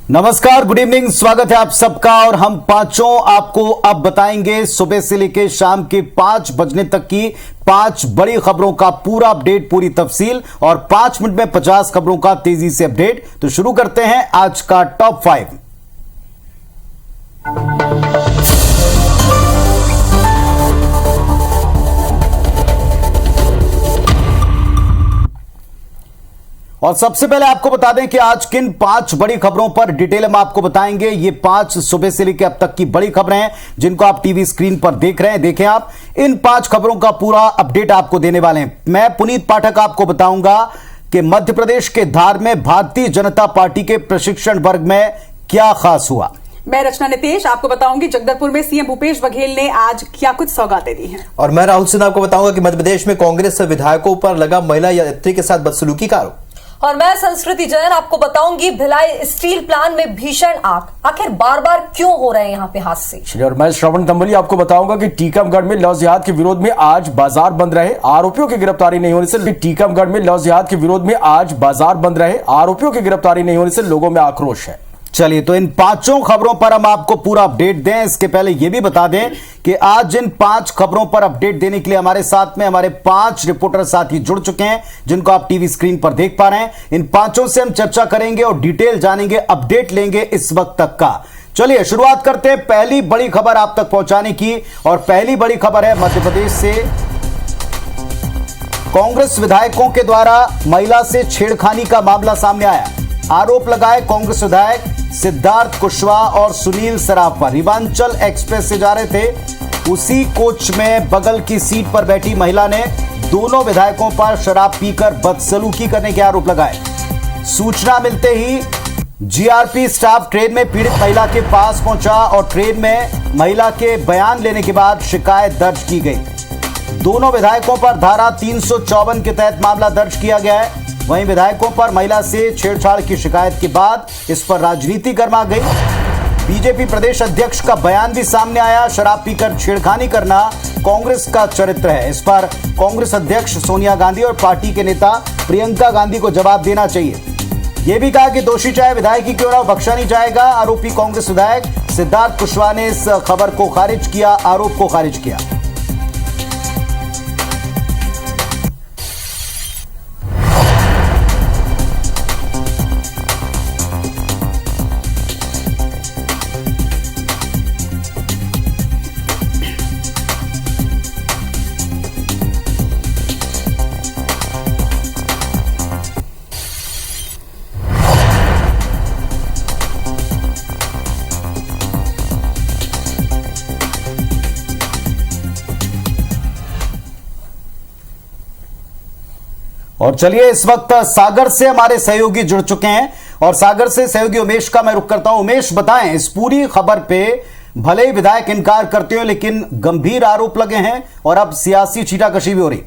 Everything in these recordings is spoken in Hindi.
नमस्कार, गुड इवनिंग, स्वागत है आप सबका। और हम पांचों आपको अब बताएंगे सुबह से लेकर शाम के 5 बजने तक की 5 बड़ी खबरों का पूरा अपडेट, पूरी तफसील, और 5 मिनट में 50 खबरों का तेजी से अपडेट। तो शुरू करते हैं आज का टॉप 5। और सबसे पहले आपको बता दें कि आज किन 5 बड़ी खबरों पर डिटेल में आपको बताएंगे। ये 5 सुबह से लेकर अब तक की बड़ी खबरें हैं जिनको आप टीवी स्क्रीन पर देख रहे हैं। देखें आप, इन 5 खबरों का पूरा अपडेट आपको देने वाले हैं। मैं पुनीत पाठक आपको बताऊंगा कि मध्य प्रदेश के धार में भारतीय जनता पार्टी के प्रशिक्षण वर्ग में क्या खास हुआ। मैं रचना नितेश आपको बताऊंगी जगदलपुर में सीएम भूपेश बघेल ने आज क्या कुछ सौगातें दी हैं। और मैं राहुल सिन्हा आपको बताऊंगा कि मध्य प्रदेश में कांग्रेस विधायकों पर लगा महिला यात्री के साथ बदसलूकी का आरोप। और मैं संस्कृति जैन आपको बताऊंगी भिलाई स्टील प्लांट में भीषण आग, आखिर बार बार क्यों हो रहे हैं यहाँ पे हादसे। और मैं श्रवण दंबली आपको बताऊंगा कि टीकमगढ़ में लव जिहाद के विरोध में आज बाजार बंद रहे, आरोपियों की गिरफ्तारी नहीं होने से। टीकमगढ़ में लव जिहाद के विरोध में आज बाजार बंद रहे, आरोपियों की गिरफ्तारी नहीं होने से लोगों में आक्रोश है। चलिए, तो इन 5 खबरों पर हम आपको पूरा अपडेट दें। इसके पहले यह भी बता दें कि आज इन 5 खबरों पर अपडेट देने के लिए हमारे साथ में हमारे 5 रिपोर्टर साथी जुड़ चुके हैं जिनको आप टीवी स्क्रीन पर देख पा रहे हैं। इन 5 से हम चर्चा करेंगे और डिटेल जानेंगे, अपडेट लेंगे इस वक्त तक का। चलिए शुरुआत करते हैं पहली बड़ी खबर आप तक पहुंचाने की। और पहली बड़ी खबर है मध्य प्रदेश से। कांग्रेस विधायकों के द्वारा महिला से छेड़खानी का मामला सामने आया। आरोप लगाए कांग्रेस विधायक सिद्धार्थ कुशवाहा और सुनील सराफ पर। रिवांचल एक्सप्रेस से जा रहे थे, उसी कोच में बगल की सीट पर बैठी महिला ने दोनों विधायकों पर शराब पीकर बदसलूकी करने के आरोप लगाए। सूचना मिलते ही जीआरपी स्टाफ ट्रेन में पीड़ित महिला के पास पहुंचा और ट्रेन में महिला के बयान लेने के बाद शिकायत दर्ज की गई। दोनों विधायकों पर धारा 354 के तहत मामला दर्ज किया गया है। वहीं विधायकों पर महिला से छेड़छाड़ की शिकायत के बाद इस पर राजनीति गर्मा गई। बीजेपी प्रदेश अध्यक्ष का बयान भी सामने आया। शराब पीकर छेड़खानी करना कांग्रेस का चरित्र है। इस पर कांग्रेस अध्यक्ष सोनिया गांधी और पार्टी के नेता प्रियंका गांधी को जवाब देना चाहिए। यह भी कहा कि दोषी चाहे विधायक ही क्यों ना हो, बख्शा नहीं जाएगा। आरोपी कांग्रेस विधायक सिद्धार्थ कुशवाहा ने इस खबर को खारिज किया, आरोप को खारिज किया। और चलिए इस वक्त सागर से हमारे सहयोगी जुड़ चुके हैं और सागर से सहयोगी उमेश का मैं रुख करता हूं। उमेश, बताएं, इस पूरी खबर पे भले ही विधायक इनकार करते हो लेकिन गंभीर आरोप लगे हैं और अब सियासी छींटाकशी भी हो रही।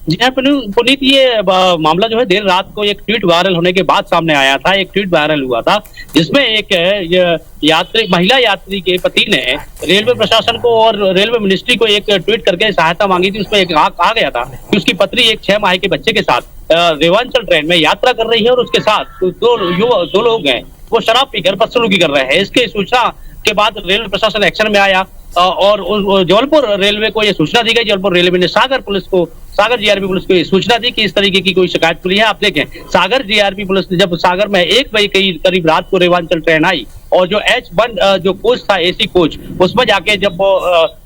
जी हाँ पुनीत, ये मामला जो है देर रात को एक ट्वीट वायरल होने के बाद सामने आया था। एक ट्वीट वायरल हुआ था जिसमें एक महिला यात्री के पति ने रेलवे प्रशासन को और रेलवे मिनिस्ट्री को एक ट्वीट करके सहायता मांगी थी। उसमें कहा गया था कि उसकी पत्नी एक 6 माह के बच्चे के साथ रेवांचल ट्रेन में यात्रा कर रही है और उसके साथ दो लोग हैं, वो शराब पीकर बदसलूकी कर रहे हैं। इसके सूचना के बाद रेलवे प्रशासन एक्शन में आया और जबलपुर रेलवे को यह सूचना दी गई। जबलपुर रेलवे ने सागर जीआरपी पुलिस को ये सूचना दी कि इस तरीके की कोई शिकायत मिली है। आप देखें, सागर जीआरपी पुलिस ने जब सागर में 1 बजे करीब रात को रेवांचल ट्रेन आई और जो H1 जो कोच था, एसी कोच, उसमें जाके जब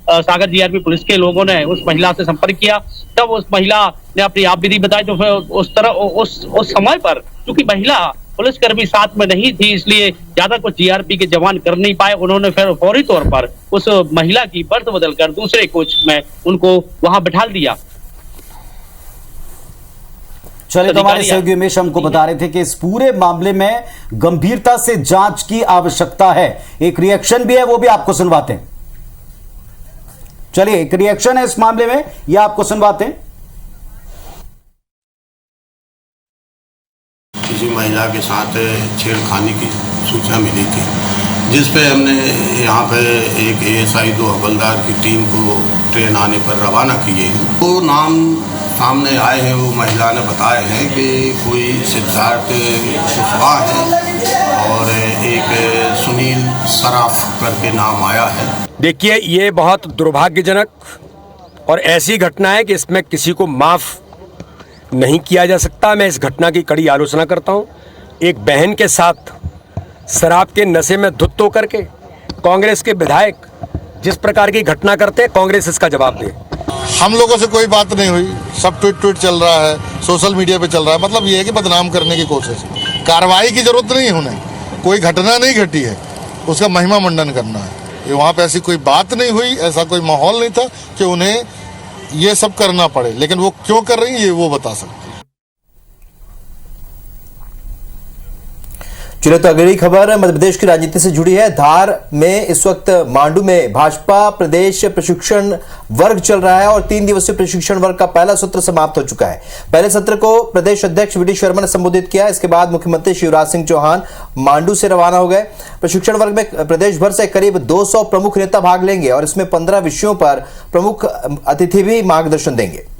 सागर जीआरपी पुलिस के लोगों ने उस महिला से संपर्क किया तब उस महिला ने अपनी आप विधि बताई। तो फिर उस समय पर चूंकि महिला पुलिसकर्मी साथ में नहीं थी इसलिए ज्यादा कुछ जीआरपी के जवान कर नहीं पाए। उन्होंने फिर फौरी तौर पर उस महिला की बर्थ बदलकर दूसरे कोच में उनको वहां बिठा दिया। चलिए, तो हमारे सहयोगी उमेश हमको बता रहे थे कि इस पूरे मामले में गंभीरता से जांच की आवश्यकता है। एक रिएक्शन भी है, वो भी आपको सुनवाते हैं। चलिए, एक रिएक्शन है इस मामले में, यह आपको सुनवाते हैं। किसी महिला के साथ छेड़खानी की सूचना मिली थी जिस पे हमने यहाँ पे एक ASI 2 हवलदार की टीम को ट्रेन आने पर रवाना किए। वो नाम सामने आए हैं वो महिला ने बताए हैं कि कोई सिद्धार्थ कुशवाहा है और एक सुनील सराफ करके नाम आया है। देखिए, ये बहुत दुर्भाग्यजनक और ऐसी घटना है कि इसमें किसी को माफ़ नहीं किया जा सकता। मैं इस घटना की कड़ी आलोचना करता हूँ। एक बहन के साथ शराब के नशे में धुत होकर के कांग्रेस के विधायक जिस प्रकार की घटना करते हैं, कांग्रेस इसका जवाब दे। हम लोगों से कोई बात नहीं हुई, सब ट्वीट चल रहा है, सोशल मीडिया पे चल रहा है। मतलब ये है कि बदनाम करने की कोशिश। कार्रवाई की जरूरत नहीं है उन्हें, कोई घटना नहीं घटी है, उसका महिमा मंडन करना है। वहाँ पे ऐसी कोई बात नहीं हुई, ऐसा कोई माहौल नहीं था कि उन्हें ये सब करना पड़े। लेकिन वो क्यों कर रही है ये वो बता सकते। चलिए तो अगली खबर मध्य प्रदेश की राजनीति से जुड़ी है। धार में इस वक्त मांडू में भाजपा प्रदेश प्रशिक्षण वर्ग चल रहा है और 3 दिवसीय प्रशिक्षण वर्ग का पहला सत्र समाप्त हो चुका है। पहले सत्र को प्रदेश अध्यक्ष वी डी शर्मा ने संबोधित किया। इसके बाद मुख्यमंत्री शिवराज सिंह चौहान मांडू से रवाना हो गए। प्रशिक्षण वर्ग में प्रदेश भर से करीब 200 प्रमुख नेता भाग लेंगे और इसमें 15 विषयों पर प्रमुख अतिथि भी मार्गदर्शन देंगे।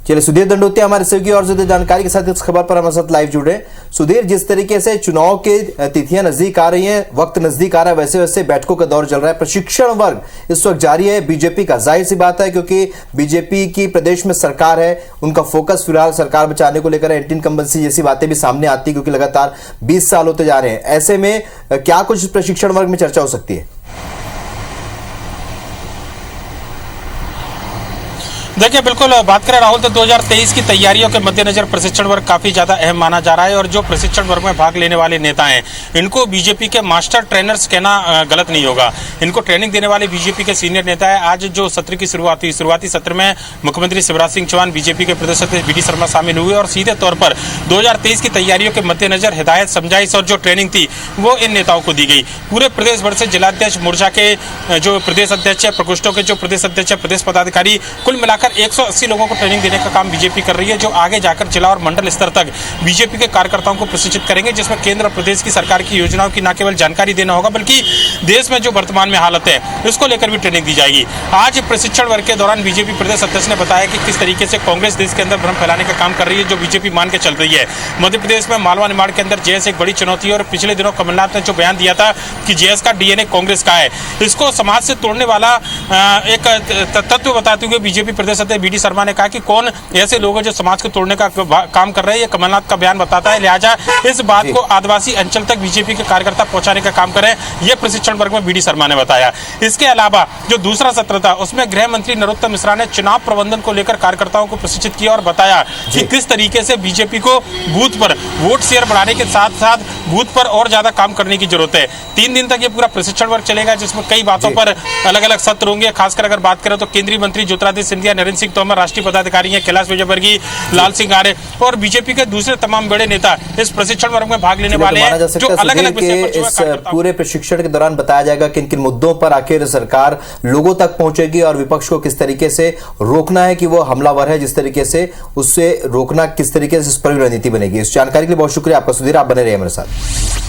चलिए, सुधीर दंडोतिया हमारे सहयोगी और ज्यादा जानकारी के साथ इस खबर पर हमारे साथ लाइव जुड़े। सुधीर, जिस तरीके से चुनाव की तिथियां नजदीक आ रही हैं, वक्त नजदीक आ रहा है, वैसे वैसे बैठकों का दौर चल रहा है। प्रशिक्षण वर्ग इस वक्त जारी है बीजेपी का। जाहिर सी बात है क्योंकि बीजेपी की प्रदेश में सरकार है, उनका फोकस फिलहाल सरकार बचाने को लेकर एंटी इनकम्बेंसी जैसी बातें भी सामने आती है क्योंकि लगातार 20 साल होते जा रहे हैं। ऐसे में क्या कुछ प्रशिक्षण वर्ग में चर्चा हो सकती है? देखिए, बिल्कुल बात करें राहुल तो 2023 की तैयारियों के मद्देनजर प्रशिक्षण वर्ग काफी ज्यादा अहम माना जा रहा है और जो प्रशिक्षण वर्ग में भाग लेने वाले नेता हैं इनको बीजेपी के मास्टर ट्रेनर्स कहना गलत नहीं होगा। इनको ट्रेनिंग देने वाले बीजेपी के सीनियर नेता है। आज जो सत्र की शुरुआत हुई, शुरुआती सत्र में मुख्यमंत्री शिवराज सिंह चौहान, बीजेपी के प्रदेश अध्यक्ष वी डी शर्मा शामिल हुए और सीधे तौर पर 2023 की तैयारियों के मद्देनजर हिदायत, समझाइश और जो ट्रेनिंग थी वो इन नेताओं को दी गई। पूरे प्रदेश भर से जिलाध्यक्ष, मोर्चा के जो प्रदेश अध्यक्ष है, प्रकोष्ठों के जो प्रदेश अध्यक्ष है, प्रदेश पदाधिकारी, कुल मिलाकर 180 लोगों को ट्रेनिंग देने का काम बीजेपी कर रही है, जो आगे जाकर जिला और मंडल स्तर तक बीजेपी के कार्यकर्ताओं को प्रशिक्षित करेंगे, जिसमें केंद्र और प्रदेश की सरकार की योजनाओं की न केवल जानकारी देना होगा बल्कि देश में जो वर्तमान में हालत है उसको लेकर भी ट्रेनिंग दी जाएगी। आज प्रशिक्षण वर्ग के दौरान बीजेपी प्रदेश अध्यक्ष ने बताया कि किस तरीके से कांग्रेस देश के अंदर भ्रम फैलाने का काम कर रही है, जो बीजेपी मान के चल रही है। मध्य प्रदेश में मालवा निमाड़ के अंदर जेएस एक बड़ी चुनौती है और पिछले दिनों कमलनाथ ने जो बयान दिया था कि जेएस का डीएनए कांग्रेस का है, इसको समाज से तोड़ने वाला एक तत्व बताते हुए बीजेपी प्रदेश अध्यक्ष वी डी शर्मा ने कहा कि कौन ऐसे लोग हैं जो समाज को तोड़ने का काम कर रहे हैं, ये कमलनाथ का बयान बताता है। लिहाजा इस बात को आदिवासी अंचल तक बीजेपी के कार्यकर्ता पहुंचाने का काम करें, ये प्रशिक्षण वर्ग में वी डी शर्मा ने बताया। इसके अलावा जो दूसरा सत्र था उसमें गृह मंत्री नरोत्तम मिश्रा ने चुनाव प्रबंधन को लेकर कार्यकर्ताओं को प्रशिक्षित किया और बताया कि किस तरीके से बीजेपी को बूथ पर वोट शेयर बढ़ाने के साथ साथ बूथ पर और ज्यादा काम करने की जरूरत है। 3 दिन तक ये पूरा प्रशिक्षण वर्ग चलेगा, जिसमें कई बातों पर अलग अलग सत्र होंगे। खासकर अगर बात करें तो केंद्रीय मंत्री ज्योतिरादित्य सिंधिया, नरेंद्र सिंह तोमर, राष्ट्रीय पदाधिकारी हैं कैलाश विजयवर्गीय, लाल सिंह आर्य और बीजेपी के दूसरे तमाम बड़े नेता इस प्रशिक्षण वर्ग में भाग लेने वाले हैं, जो अलग अलग विषय पर इस पूरे प्रशिक्षण के दौरान बताया जाएगा किन किन मुद्दों पर आखिर सरकार लोगों तक पहुंचेगी और विपक्ष को किस तरीके से रोकना है कि वो हमलावर है, जिस तरीके से उससे रोकना किस तरीके से इस पर रणनीति बनेगी। इस जानकारी के लिए बहुत शुक्रिया आपका सुधीर, आप बने रहिए हमारे साथ।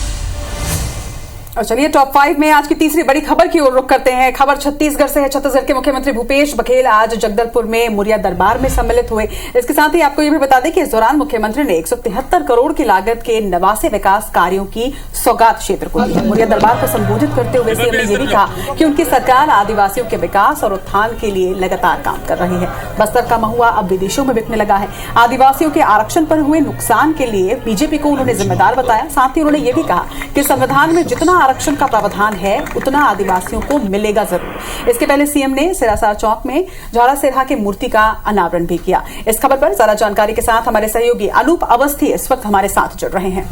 और चलिए टॉप 5 में आज की तीसरी बड़ी खबर की ओर रुख करते हैं। खबर छत्तीसगढ़ से है। छत्तीसगढ़ के मुख्यमंत्री भूपेश बघेल आज जगदलपुर में मुरिया दरबार में सम्मिलित हुए। इसके साथ ही आपको यह भी बता दें कि इस दौरान मुख्यमंत्री ने 173 करोड़ की लागत के 89 विकास कार्यों की सौगात क्षेत्र को दी है। मुरिया दरबार को संबोधित करते हुए सीएम ने यह भी कहा कि उनकी सरकार आदिवासियों के विकास और उत्थान के लिए लगातार काम कर रही है। बस्तर का महुआ अब विदेशों में बिकने लगा है। आदिवासियों के आरक्षण पर हुए नुकसान के लिए बीजेपी को उन्होंने जिम्मेदार बताया। साथ ही उन्होंने यह भी कहा कि संविधान में जितना आरक्षण का प्रावधान है उतना आदिवासियों को मिलेगा जरूर। इसके पहले सीएम ने सिरासार चौक में झाड़ा सिरहा की मूर्ति का अनावरण भी किया। इस खबर पर ज्यादा जानकारी के साथ हमारे सहयोगी अनूप अवस्थी इस वक्त हमारे साथ जुड़ रहे हैं।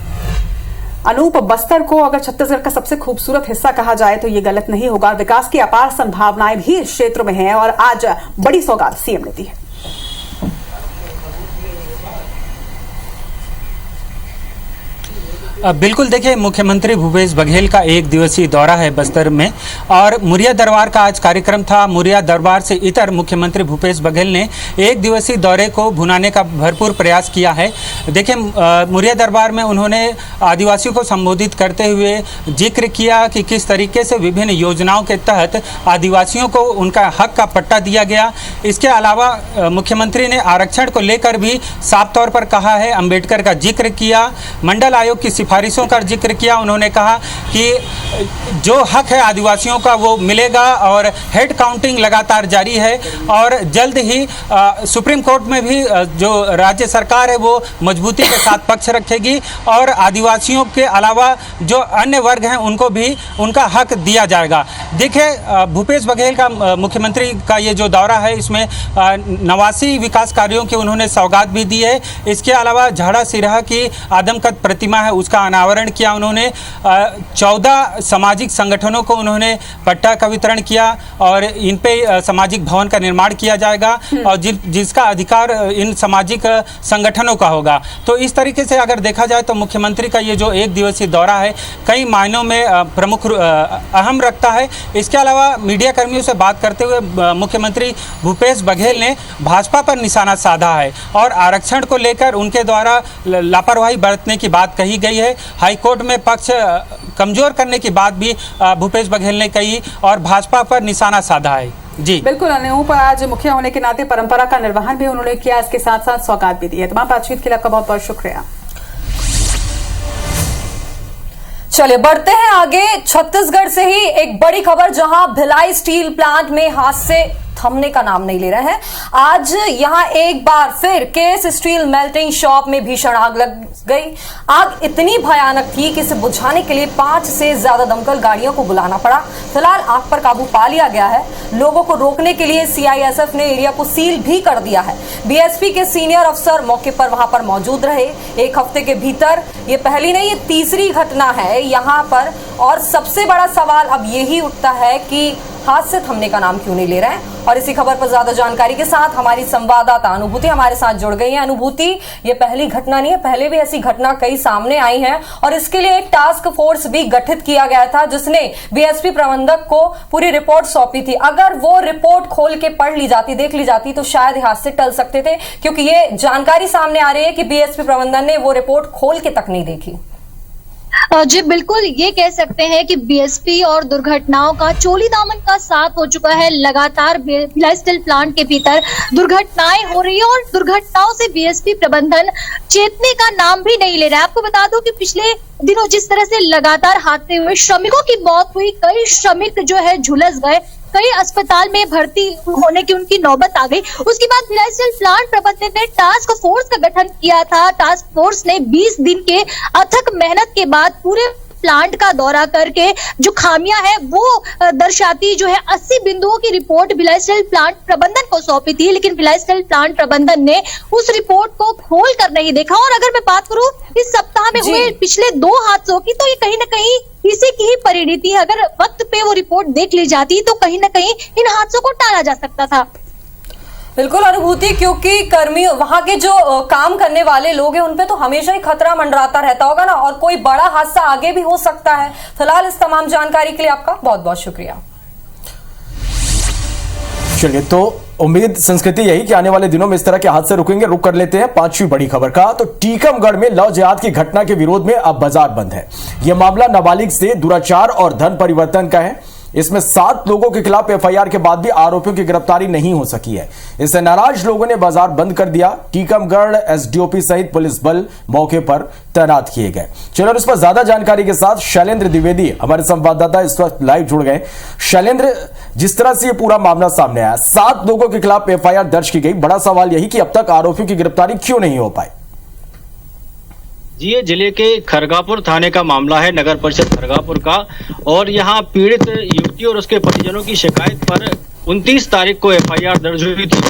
अनूप, बस्तर को अगर छत्तीसगढ़ का सबसे खूबसूरत हिस्सा कहा जाए तो ये गलत नहीं होगा। विकास की अपार संभावनाएं भी इस क्षेत्र में हैं और आज बड़ी सौगात सीएम ने दी है। बिल्कुल, देखिए मुख्यमंत्री भूपेश बघेल का 1 दिवसीय दौरा है बस्तर में और मुरिया दरबार का आज कार्यक्रम था। मुरिया दरबार से इतर मुख्यमंत्री भूपेश बघेल ने 1 दिवसीय दौरे को भुनाने का भरपूर प्रयास किया है। देखिए मुरिया दरबार में उन्होंने आदिवासियों को संबोधित करते हुए जिक्र किया कि किस तरीके से विभिन्न योजनाओं के तहत आदिवासियों को उनका हक का पट्टा दिया गया। इसके अलावा मुख्यमंत्री ने आरक्षण को लेकर भी साफ तौर पर कहा है, अंबेडकर का जिक्र किया, मंडल आयोग की सिफारिशों का जिक्र किया। उन्होंने कहा कि जो हक है आदिवासियों का वो मिलेगा और हेड काउंटिंग लगातार जारी है और जल्द ही सुप्रीम कोर्ट में भी जो राज्य सरकार है वो मजबूती के साथ पक्ष रखेगी और आदिवासियों के अलावा जो अन्य वर्ग हैं उनको भी उनका हक दिया जाएगा। देखिए भूपेश बघेल का मुख्यमंत्री का ये जो दौरा है इसमें 89 विकास कार्यों की उन्होंने सौगात भी दी है। इसके अलावा झाड़ा सिरहा की आदमकद प्रतिमा है उसका अनावरण किया उन्होंने। 14 सामाजिक संगठनों को उन्होंने पट्टा का वितरण किया और इन पे सामाजिक भवन का निर्माण किया जाएगा और जिसका अधिकार इन सामाजिक संगठनों का होगा। तो इस तरीके से अगर देखा जाए तो मुख्यमंत्री का ये जो 1 दिवसीय दौरा है कई मायनों में प्रमुख अहम रखता है। इसके अलावा मीडिया कर्मियों से बात करते हुए मुख्यमंत्री भूपेश बघेल ने भाजपा पर निशाना साधा है और आरक्षण को लेकर उनके द्वारा लापरवाही बरतने की बात कही गई है। हाईकोर्ट में पक्ष कमजोर करने की बात भी भूपेश बघेल ने कही और भाजपा पर निशाना साधा है। जी बिल्कुल, अनूप आज मुखिया होने के नाते परंपरा का निर्वहन भी उन्होंने किया, इसके साथ साथ सौगात भी दी है। तमाम बातचीत के लिए आपका बहुत बहुत शुक्रिया। चलिए बढ़ते हैं आगे। छत्तीसगढ़ से ही एक बड़ी खबर जहां भिलाई स्टील प्लांट में हादसे थमने का नाम नहीं ले रहे हैं। आज यहां एक बार फिर केस स्टील मेल्टिंग शॉप में भीषण आग लग गई। आग इतनी भयानक थी कि इसे बुझाने के लिए 5 से ज्यादा दमकल गाड़ियों को बुलाना पड़ा। फिलहाल आग पर काबू पा लिया गया है। लोगों को रोकने के लिए सीआईएसएफ ने एरिया को सील भी कर दिया है। बीएसपी के सीनियर अफसर मौके पर वहां पर मौजूद रहे। 1 हफ्ते के भीतर ये पहली नहीं, ये तीसरी घटना है यहां पर। और सबसे बड़ा सवाल अब यही उठता है कि हादसे थमने का नाम क्यों नहीं ले रहे हैं। और इसी खबर पर ज्यादा जानकारी के साथ हमारी संवाददाता अनुभूति हमारे साथ जुड़ गई है। अनुभूति, ये पहली घटना नहीं है, पहले भी ऐसी घटना कई सामने आई हैं और इसके लिए एक टास्क फोर्स भी गठित किया गया था जिसने बीएसपी प्रबंधक को पूरी रिपोर्ट सौंपी थी। अगर वो रिपोर्ट खोल के पढ़ ली जाती, देख ली जाती तो शायद हादसे टल सकते थे, क्योंकि ये जानकारी सामने आ रही है कि बीएसपी प्रबंधन ने वो रिपोर्ट खोल के तक नहीं देखी। जी बिल्कुल, ये कह सकते हैं कि बीएसपी और दुर्घटनाओं का चोली दामन का साथ हो चुका है। लगातार भिलाई स्टील प्लांट के भीतर दुर्घटनाएं हो रही है और दुर्घटनाओं से बीएसपी प्रबंधन चेतने का नाम भी नहीं ले रहा है। आपको बता दूं कि पिछले दिनों जिस तरह से लगातार हादसे हुए, श्रमिकों की मौत हुई, कई श्रमिक जो है झुलस गए, कई अस्पताल में भर्ती होने की उनकी नौबत आ गई। उसके बाद भिलाई स्टील प्लांट प्रबंधन ने टास्क फोर्स का गठन किया था। टास्क फोर्स ने 20 दिन के अथक मेहनत के बाद पूरे प्लांट का दौरा करके जो खामियां है वो दर्शाती जो है 80 बिंदुओं की रिपोर्ट भिलाई स्टील प्लांट प्रबंधन को सौंपी थी, लेकिन भिलाई स्टील प्लांट प्रबंधन ने उस रिपोर्ट को खोल कर नहीं देखा। और अगर मैं बात करूं इस सप्ताह में हुए पिछले 2 हादसों की, तो ये कहीं ना कहीं इसी की ही परिणति है। अगर वक्त पे वो रिपोर्ट देख ली जाती तो कहीं ना कहीं इन हादसों को टाला जा सकता था। बिल्कुल अनुभूति, क्योंकि कर्मियों वहां के जो काम करने वाले लोग हैं उन पे तो हमेशा ही खतरा मंडराता रहता होगा ना, और कोई बड़ा हादसा आगे भी हो सकता है। फिलहाल इस तमाम जानकारी के लिए आपका बहुत बहुत शुक्रिया। चलिए, तो उम्मीद संस्कृति यही कि आने वाले दिनों में इस तरह के हादसे रुकेंगे। रुक कर लेते हैं 5वीं बड़ी खबर का। तो टीकमगढ़ में लव जिहाद की घटना के विरोध में अब बाजार बंद है। यह मामला नाबालिग से दुराचार और धन परिवर्तन का है। इसमें 7 लोगों के खिलाफ एफआईआर के बाद भी आरोपियों की गिरफ्तारी नहीं हो सकी है। इससे नाराज लोगों ने बाजार बंद कर दिया। टीकमगढ़ एसडीओपी सहित पुलिस बल मौके पर तैनात किए गए। चलो इस पर ज्यादा जानकारी के साथ शैलेंद्र द्विवेदी हमारे संवाददाता इस वक्त लाइव जुड़ गए। शैलेंद्र, जिस तरह से ये पूरा मामला सामने आया, 7 लोगों के खिलाफ एफआईआर दर्ज की गई, बड़ा सवाल यही कि अब तक आरोपियों की गिरफ्तारी क्यों नहीं हो पाई? जी, ये जिले के खरगापुर थाने का मामला है, नगर परिषद खरगापुर का। और यहाँ पीड़ित युवती और उसके परिजनों की शिकायत पर 29 तारीख को एफआईआर दर्ज हुई थी।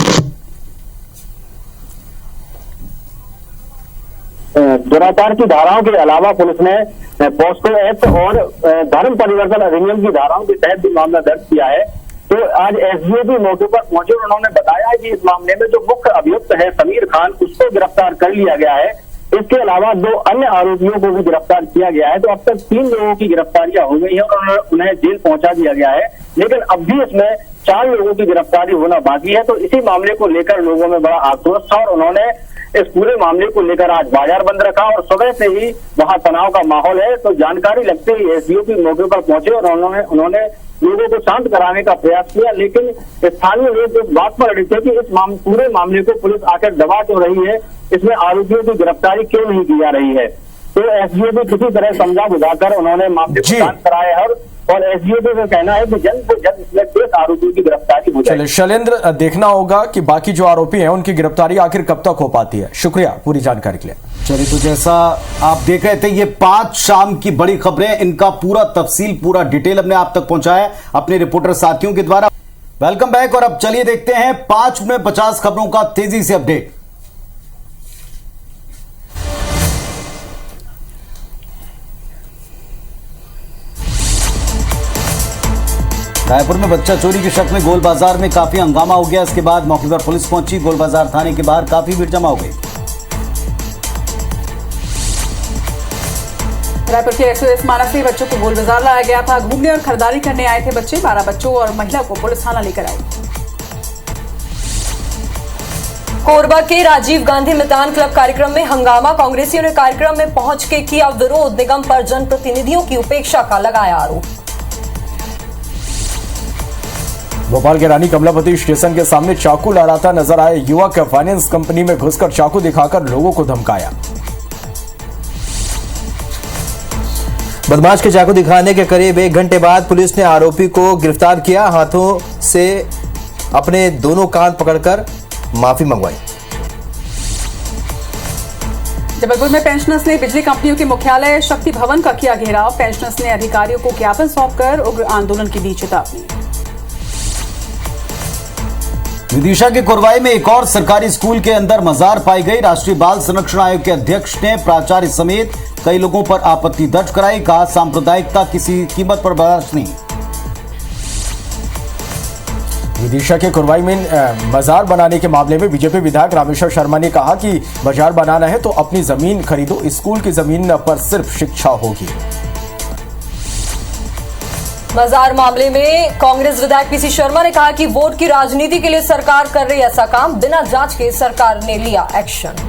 दुराचार की धाराओं के अलावा पुलिस ने पॉस्को एक्ट और धर्म परिवर्तन अधिनियम की धाराओं के तहत भी मामला दर्ज किया है। तो आज एसडीओपी मौके पर पहुंचे और उन्होंने बताया कि इस मामले में जो मुख्य अभियुक्त है समीर खान, उसको गिरफ्तार कर लिया गया है। इसके अलावा 2 अन्य आरोपियों को भी गिरफ्तार किया गया है। तो अब तक 3 लोगों की गिरफ्तारियां हो गई है और उन्हें जेल पहुंचा दिया गया है, लेकिन अब भी इसमें 4 लोगों की गिरफ्तारी होना बाकी है। तो इसी मामले को लेकर लोगों में बड़ा आक्रोश था और उन्होंने इस पूरे मामले को लेकर आज बाजार बंद रखा और सुबह से ही वहां तनाव का माहौल है। तो जानकारी लगते ही एसडीओपी मौके पर पहुंचे और उन्होंने लोगों को शांत कराने का प्रयास किया, लेकिन स्थानीय लोग इस बात पर अड़े थे कि इस पूरे मामले को पुलिस आकर दबा क्यों रही है, इसमें आरोपियों की गिरफ्तारी क्यों नहीं की जा रही है। तो एसडीओपी किसी तरह समझा बुझाकर उन्होंने मामले को शांत कराया है और एसडीओपी का कहना है कि जल्द से जल्द इसमें 10 आरोपियों की गिरफ्तारी हो जाए। चलिए शैलेंद्र, देखना होगा कि बाकी जो आरोपी हैं उनकी गिरफ्तारी आखिर कब तक हो पाती है। शुक्रिया पूरी जानकारी के लिए। चलिए, तो जैसा आप देख रहे थे, ये 5 शाम की बड़ी खबरें, इनका पूरा तफसील, पूरा डिटेल हमने आप तक पहुंचाया अपने रिपोर्टर साथियों के द्वारा। Welcome back. और अब चलिए देखते हैं 5 में 50 खबरों का तेजी से अपडेट। रायपुर में बच्चा चोरी के शक में गोल बाजार में काफी हंगामा हो गया। इसके बाद मौके पर पुलिस पहुंची। गोल बाजार थाने के बाहर काफी भीड़ जमा हो गई। रायपुर के एक्सप्रेस माना से बच्चों को गोल बाजार लाया गया था। घूमने और खरीदारी करने आए थे बच्चे। 12 बच्चों और महिला को पुलिस थाना लेकर आई। कोरबा के राजीव गांधी मैदान क्लब कार्यक्रम में हंगामा। कांग्रेसियों ने कार्यक्रम में पहुंच के किया विरोध। निगम पर जनप्रतिनिधियों की उपेक्षा का लगाया आरोप। भोपाल के रानी कमलापति स्टेशन के सामने चाकू लहराता नजर आए युवक। फाइनेंस कंपनी में घुसकर चाकू दिखाकर लोगों को धमकाया। बदमाश के चाकू दिखाने के करीब 1 घंटे बाद पुलिस ने आरोपी को गिरफ्तार किया। हाथों से अपने दोनों कान पकड़कर माफी मंगवाई। जबलपुर में पेंशनर्स ने बिजली कंपनियों के मुख्यालय शक्ति भवन का किया घेराव। पेंशनर्स ने अधिकारियों को ज्ञापन सौंपकर उग्र आंदोलन की दी चेतावनी। विदिशा के कोरवाई में एक और सरकारी स्कूल के अंदर मजार पाई गई। राष्ट्रीय बाल संरक्षण आयोग के अध्यक्ष ने प्राचार्य समेत कई लोगों पर आपत्ति दर्ज कराई। कहा, सांप्रदायिकता किसी कीमत पर बर्दाश्त नहीं। विदिशा के कोरवाई में बाजार बनाने के मामले में बीजेपी विधायक रामेश्वर शर्मा ने कहा कि बाजार बनाना है तो अपनी जमीन खरीदो। स्कूल की जमीन पर सिर्फ शिक्षा होगी। बाजार मामले में कांग्रेस विधायक पीसी शर्मा ने कहा कि वोट की राजनीति के लिए सरकार कर रही ऐसा काम। बिना जांच के सरकार ने लिया एक्शन।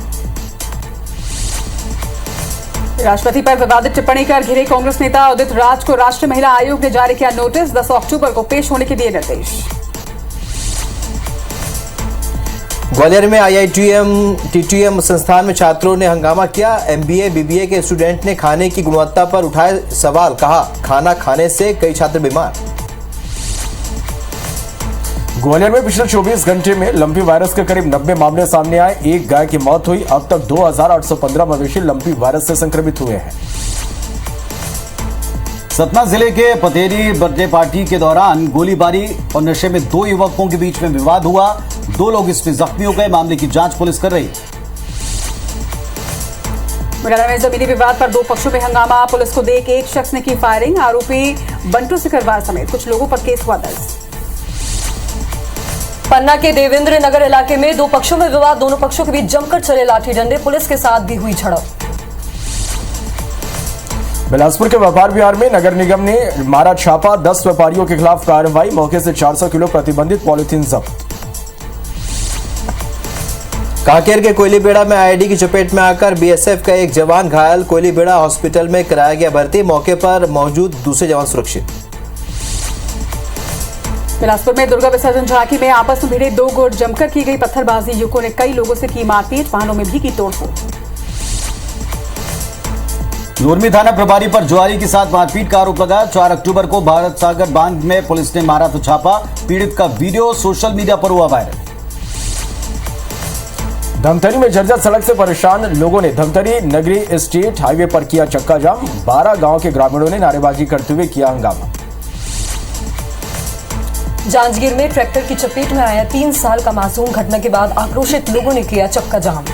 राष्ट्रपति पर विवादित टिप्पणी कर घिरे कांग्रेस नेता उदित राज को राष्ट्रीय महिला आयोग ने जारी किया नोटिस। 10 अक्टूबर को पेश होने के दिए निर्देश। ग्वालियर में आईआईटीएम टीटीएम संस्थान में छात्रों ने हंगामा किया। एमबीए बीबीए के स्टूडेंट ने खाने की गुणवत्ता पर उठाए सवाल। कहा, खाना खाने से कई छात्र बीमार। ग्वालियर में पिछले 24 घंटे में लंपी वायरस के करीब 90 मामले सामने आए। एक गाय की मौत हुई। अब तक 2815 मवेशी लंपी वायरस से संक्रमित हुए हैं। सतना जिले के पतेरी बर्थडे पार्टी के दौरान गोलीबारी और नशे में 2 युवकों के बीच में विवाद हुआ। 2 लोग इसमें जख्मी हो गए। मामले की जांच पुलिस कर रही। मुरैना में जमीनी विवाद पर 2 पक्षों में हंगामा। पुलिस को देख एक शख्स ने की फायरिंग। आरोपी बंटू सिकरवार समेत कुछ लोगों पर केस हुआ दर्ज। पन्ना के देवेंद्र नगर इलाके में 2 पक्षों में विवाद। दोनों पक्षों के बीच जमकर चले लाठी डंडे। पुलिस के साथ भी हुई झड़प। बिलासपुर के व्यापार विहार में नगर निगम ने मारा छापा। 10 व्यापारियों के खिलाफ कार्रवाई। मौके से 400 किलो प्रतिबंधित पॉलिथीन जब्त। कांकेर के कोयलीबेड़ा में आईडी की चपेट में आकर बीएसएफ का एक जवान घायल। कोयलीबेड़ा हॉस्पिटल में कराया गया भर्ती। मौके पर मौजूद दूसरे जवान सुरक्षित। बिलासपुर में दुर्गा विसर्जन झांकी में आपस में भिड़े 2 गुट। जमकर की गई पत्थरबाजी। युवकों ने कई लोगों से की मारपीट। वाहनों में भी की तोड़फोड़। नूरमी थाना प्रभारी पर जुआरी के साथ मारपीट का आरोप लगा। 4 अक्टूबर को भारत सागर बांध में पुलिस ने मारा तो छापा। पीड़ित का वीडियो सोशल मीडिया पर हुआ वायरल। धमतरी में जर्जर सड़क से परेशान लोगों ने धमतरी नगरी स्टेट हाईवे पर किया चक्का जाम। 12 गांव के ग्रामीणों ने नारेबाजी करते हुए किया हंगामा। जांजगीर में ट्रैक्टर की चपेट में आया 3 साल का मासूम। घटना के बाद आक्रोशित लोगों ने किया चक्का जाम।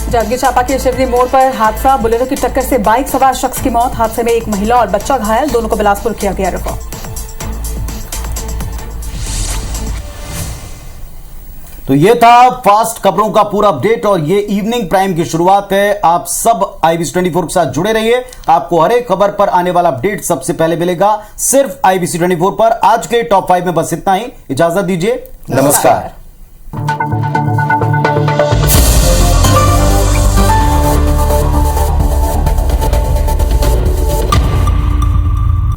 जांजगीर चांपा के शिवरी मोड़ पर हादसा। बुलेरो की टक्कर से बाइक सवार शख्स की मौत। हादसे में एक महिला और बच्चा घायल। दोनों को बिलासपुर किया गया रेफर। तो ये था फास्ट खबरों का पूरा अपडेट और ये इवनिंग प्राइम की शुरुआत है। आप सब IBC 24 के साथ जुड़े रहिए, आपको हर एक खबर पर आने वाला अपडेट सबसे पहले मिलेगा सिर्फ IBC 24 पर। आज के टॉप 5 में बस इतना ही, इजाजत दीजिए, नमस्कार।